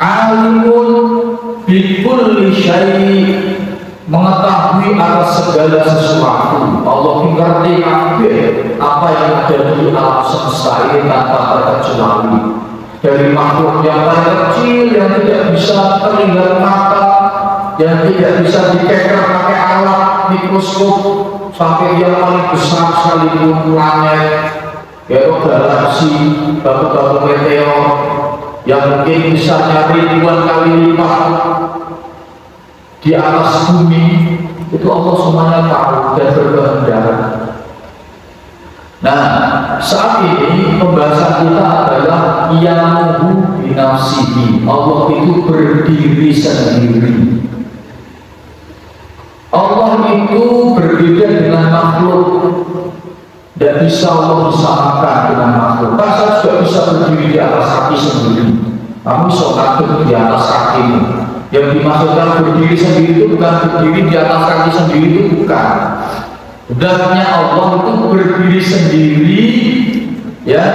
alimun bikulli syai', mengetahui atas segala sesuatu. Allah mengerti apa yang ada di alam semesta ini tanpa terkecuali, dari makhluk yang paling kecil yang tidak bisa terlihat mata, yang tidak bisa dikeker pakai alat mikroskop, sampai yang paling besar sekalipun planet, yaitu galaksi, batu-batu meteor yang mungkin besarnya ribuan kali lipat di atas bumi. Itu Allah semuanya tahu dan berkehendak. Nah, saat ini pembahasan kita adalah yamuhu binafsihi. Allah itu berdiri sendiri. Allah itu berbeda dengan makhluk. Tidak bisa Allah disamakan dengan makhluk. Masa juga bisa berdiri di atas kaki sendiri. Kamu bisa ngatur di atas kakimu. Yang dimaksudkan berdiri sendiri itu bukan berdiri di atas kaki sendiri, itu bukan. Hendaknya Allah itu berdiri sendiri, ya,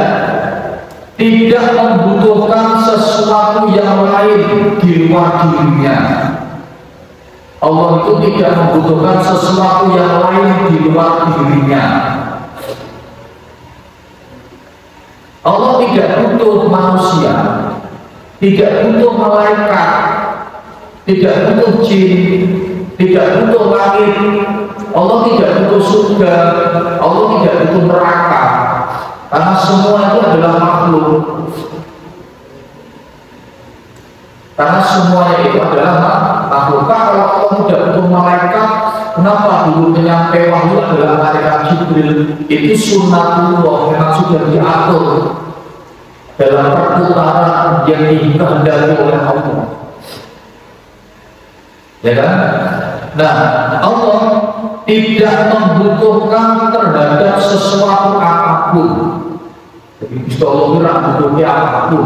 tidak membutuhkan sesuatu yang lain di luar dirinya. Allah itu tidak membutuhkan sesuatu yang lain di luar dirinya. Allah tidak butuh manusia, tidak butuh malaikat, tidak butuh jin, tidak butuh langit. Allah tidak butuh surga, Allah tidak butuh neraka, karena semua itu adalah makhluk. Karena semuanya itu adalah makhluk. Kalau Allah tidak butuh malaikat, kenapa dulu penyampai wahyu adalah malaikat Jibril? Itu sunnatullah, memang sudah diatur dalam perputaran yang dikehendaki oleh Allah. Ya kan? Nah, Allah tidak membutuhkan terhadap sesuatu apapun. Jadi Gusti Allah tidak butuhnya apapun.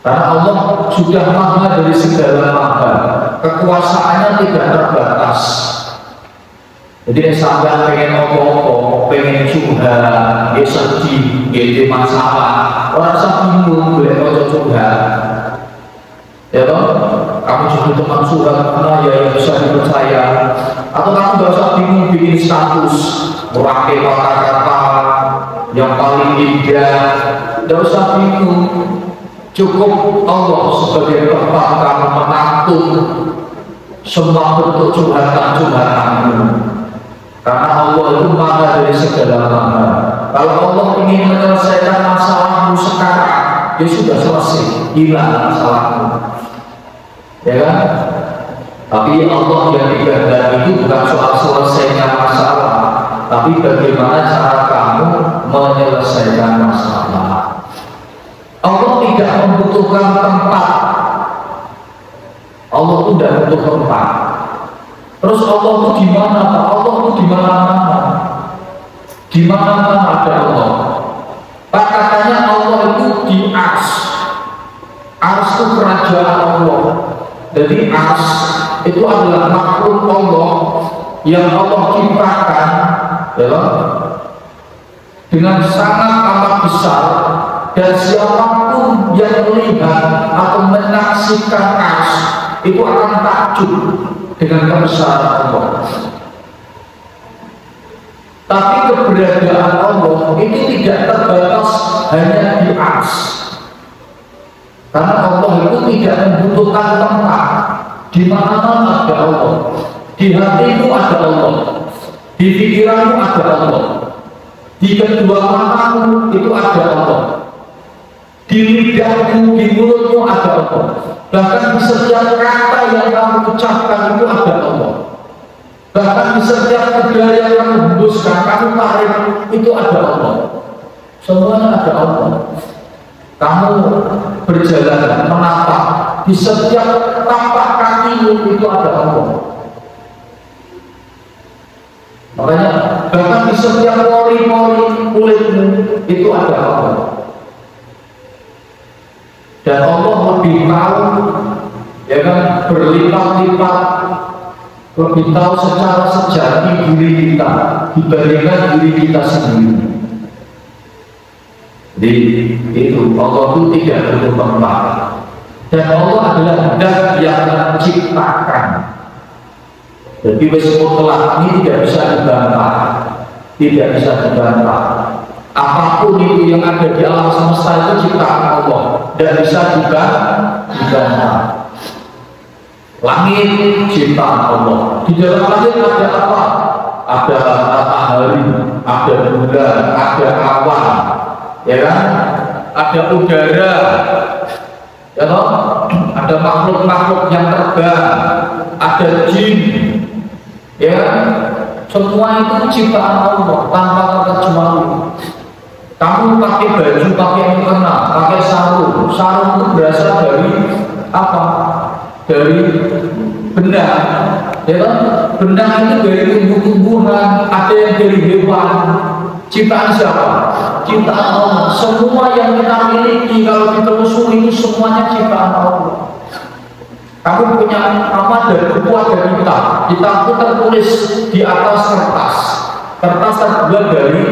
Karena Allah sudah maha dari segala maha, kekuasaannya tidak terbatas. Jadi sampai pengen apa-apa, pengen curhat, dia sedih, dia masalah, orang bingung boleh mau curhat. Ya toh, kamu jadi teman curhat mana ya yang bisa dipercaya, atau kamu gak usah bingung bikin status, memakai kata-kata yang paling indah, gak usah bingung. Cukup Allah sebagai tempat kamu menampung semua bentuk curhatan-curhatanmu. Karena Allah itu maha dari segala maha. Kalau Allah ingin menyelesaikan masalahmu sekarang, dia sudah selesai, hilang masalahmu. Ya kan? Tapi Allah yang dikehendaki itu bukan soal selesainya masalah, tapi bagaimana cara kamu menyelesaikan masalah. Allah tidak membutuhkan tempat. Allah itu tidak butuh tempat. Terus Allah itu di mana? Allah itu di mana-mana. Di mana-mana ada Allah. Pak, katanya Allah itu di Ars. Ars itu kerajaan Allah. Jadi Ars itu adalah makhluk Allah yang Allah ciptakan, ya, dengan sangat amat besar. Dan siapapun yang melihat atau menyaksikan Ars itu akan takjub dengan kebesaran Allah. Tapi keberadaan Allah itu tidak terbatas hanya di Ars. Karena Allah itu tidak membutuhkan tempat. Di mana-mana ada Allah. Di hatimu ada Allah. Di pikiranmu ada Allah. Di kedua matamu itu ada Allah. Di lidahmu, di mulutmu ada Allah. Bahkan di setiap kata yang kamu ucapkan itu ada Allah. Bahkan di setiap udara yang kamu hembuskan, kamu tarik, itu ada Allah. Semuanya ada Allah. Kamu berjalan, menatap, di setiap tapak kakimu itu ada Allah. Makanya bahkan di setiap pori-pori kulitmu itu ada Allah. Dan Allah lebih tahu, ya kan, berlipat-lipat, lebih tahu secara sejati diri kita dibandingkan diri kita sendiri. Jadi itu Allah itu tidak butuh tempat, dan Allah adalah zat yang menciptakan. Jadi wis mutlak ini tidak bisa dibantah, tidak bisa dibantah. Apapun itu yang ada di alam semesta itu ciptaan Allah, tidak bisa juga dibantah. Langit ciptaan Allah. Di dalam langit ada apa? Ada matahari, ada bulan, ada awan, ya kan? Ada udara, ya toh? Ada makhluk-makhluk yang terbang, ada jin, ya. Semua itu ciptaan Allah tanpa terkecuali. Kamu pakai baju, pakai mukena, pakai sarung. Sarung itu berasal dari apa? Dari benang, ya kan? Benang itu dari tumbuh-tumbuhan, ada yang dari hewan. Ciptaan siapa? Ciptaan Allah. Semua yang kita miliki kalau ditelusuri itu semuanya ciptaan Allah. Kamu punya apa? Dari buah dari kita itu tertulis di atas kertas. Kertas terbuat dari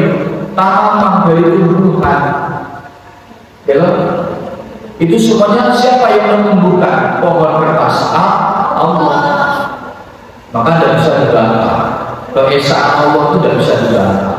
tanaman, dari tumbuhan. Ya kan? Itu semuanya siapa yang menumbuhkan pohon kertas? Allah. Maka tidak bisa dibantah. Keesaan Allah itu tidak bisa dibantah.